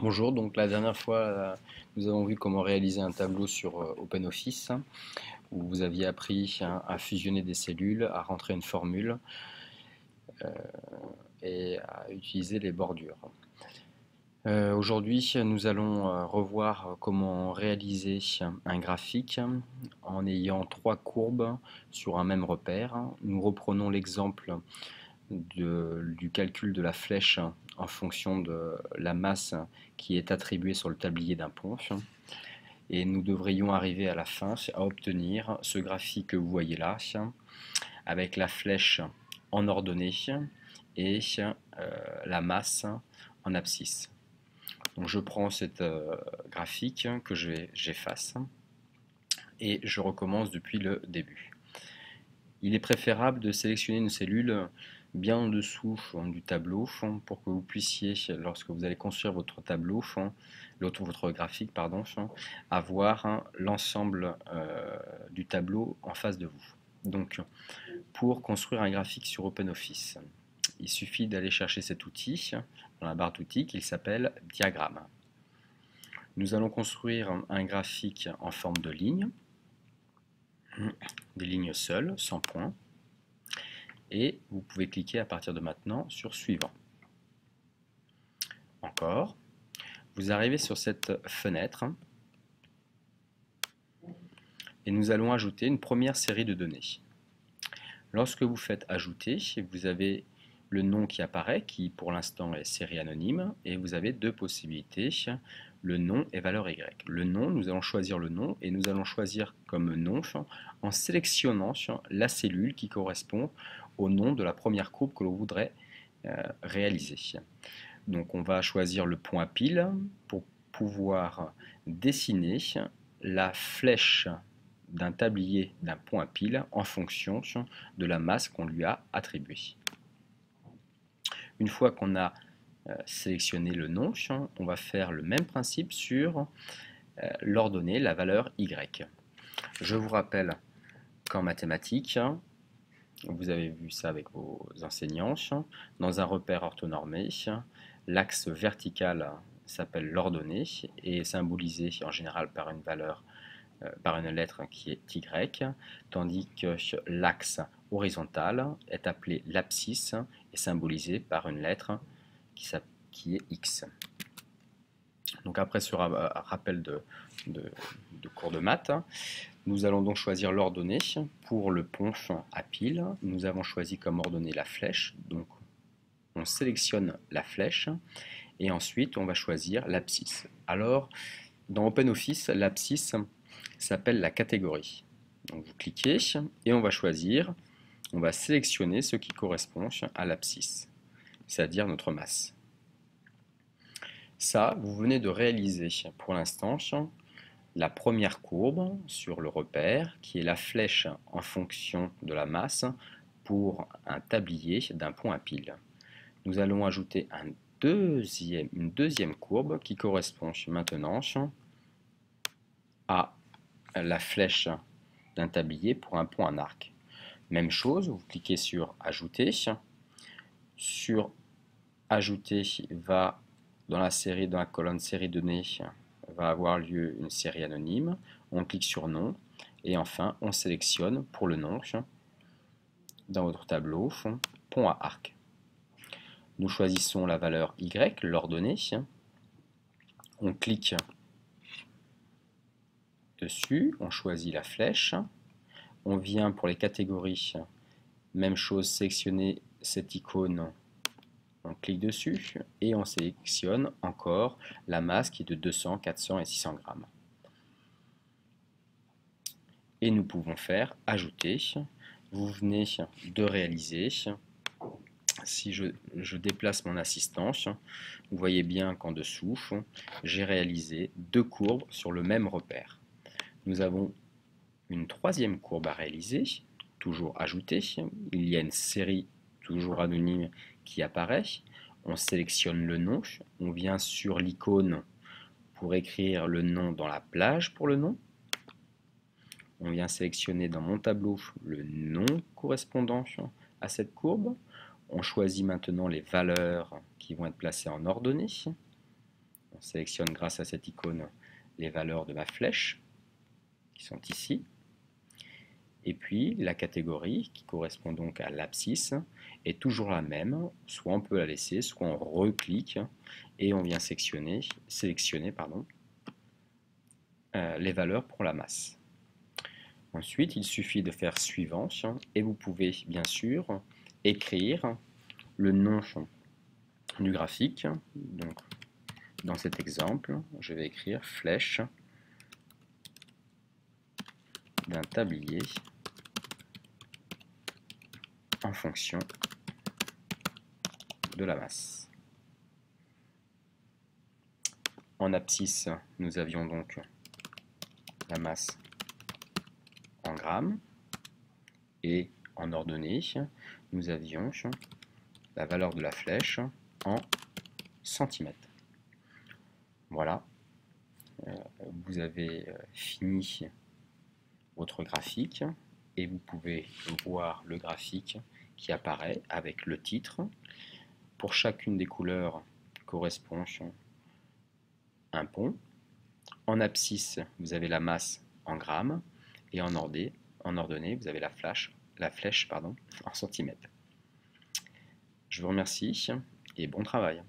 Bonjour, donc la dernière fois, nous avons vu comment réaliser un tableau sur OpenOffice, où vous aviez appris à fusionner des cellules, à rentrer une formule et à utiliser les bordures. Aujourd'hui, nous allons revoir comment réaliser un graphique en ayant trois courbes sur un même repère. Nous reprenons l'exemple du calcul de la flèche en fonction de la masse qui est attribuée sur le tablier d'un pont. Et nous devrions arriver à la fin à obtenir ce graphique que vous voyez là, avec la flèche en ordonnée et la masse en abscisse. Donc je prends cette graphique que j'efface et je recommence depuis le début. Il est préférable de sélectionner une cellule bien en dessous du tableau pour que vous puissiez, lorsque vous allez construire votre tableau, votre graphique, pardon, avoir l'ensemble du tableau en face de vous. Donc, pour construire un graphique sur OpenOffice, il suffit d'aller chercher cet outil dans la barre d'outils qui s'appelle Diagramme. Nous allons construire un graphique en forme de ligne, des lignes seules, sans point. Et vous pouvez cliquer à partir de maintenant sur Suivant. Encore, vous arrivez sur cette fenêtre et nous allons ajouter une première série de données. Lorsque vous faites Ajouter, vous avez le nom qui apparaît, qui pour l'instant est série anonyme, et vous avez deux possibilités, le nom et valeur Y. Le nom, nous allons choisir le nom, et nous allons choisir comme nom en sélectionnant la cellule qui correspond au nom de la première courbe que l'on voudrait réaliser. Donc on va choisir le point pile pour pouvoir dessiner la flèche d'un tablier d'un point pile en fonction de la masse qu'on lui a attribuée. Une fois qu'on a sélectionné le nom, on va faire le même principe sur l'ordonnée, la valeur Y. Je vous rappelle qu'en mathématiques, vous avez vu ça avec vos enseignants, dans un repère orthonormé, l'axe vertical s'appelle l'ordonnée et est symbolisé en général par une valeur, par une lettre qui est Y, tandis que l'axe horizontal est appelé l'abscisse et symbolisé par une lettre qui est X. Donc après ce rappel de cours de maths, nous allons donc choisir l'ordonnée. Pour le pont à pile, nous avons choisi comme ordonnée la flèche. Donc on sélectionne la flèche et ensuite on va choisir l'abscisse. Alors dans OpenOffice, l'abscisse s'appelle la catégorie. Donc vous cliquez et on va choisir, on va sélectionner ce qui correspond à l'abscisse, c'est-à-dire notre masse. Ça, vous venez de réaliser pour l'instant la première courbe sur le repère, qui est la flèche en fonction de la masse pour un tablier d'un pont à pile. Nous allons ajouter une deuxième courbe qui correspond maintenant à la flèche d'un tablier pour un pont en arc. Même chose, vous cliquez sur Ajouter. Sur Ajouter va dans la colonne série données va avoir lieu une série anonyme. On clique sur Nom et enfin on sélectionne pour le nom dans votre tableau pont à arc. Nous choisissons la valeur Y, l'ordonnée. On clique dessus, on choisit la flèche. On vient pour les catégories, même chose, sélectionner cette icône. On clique dessus et on sélectionne encore la masse qui est de 200, 400 et 600 grammes. Et nous pouvons faire Ajouter. Vous venez de réaliser. Si je déplace mon assistant, vous voyez bien qu'en dessous, j'ai réalisé deux courbes sur le même repère. Nous avons une troisième courbe à réaliser, toujours Ajouter. Il y a une série toujours anonyme qui apparaît. On sélectionne le nom, on vient sur l'icône pour écrire le nom dans la plage pour le nom. On vient sélectionner dans mon tableau le nom correspondant à cette courbe. On choisit maintenant les valeurs qui vont être placées en ordonnée. On sélectionne grâce à cette icône les valeurs de ma flèche qui sont ici. Et puis la catégorie qui correspond donc à l'abscisse est toujours la même, soit on peut la laisser, soit on reclique et on vient sélectionner les valeurs pour la masse. Ensuite, il suffit de faire suivant et vous pouvez bien sûr écrire le nom du graphique. Donc, dans cet exemple, je vais écrire flèche d'un tablier en fonction de la masse. En abscisse, nous avions donc la masse en grammes et en ordonnée, nous avions la valeur de la flèche en centimètres. Voilà, vous avez fini votre graphique et vous pouvez voir le graphique qui apparaît avec le titre. Pour chacune des couleurs correspond un pont. En abscisse, vous avez la masse en grammes et en ordonnée, vous avez la flèche en centimètres. Je vous remercie et bon travail.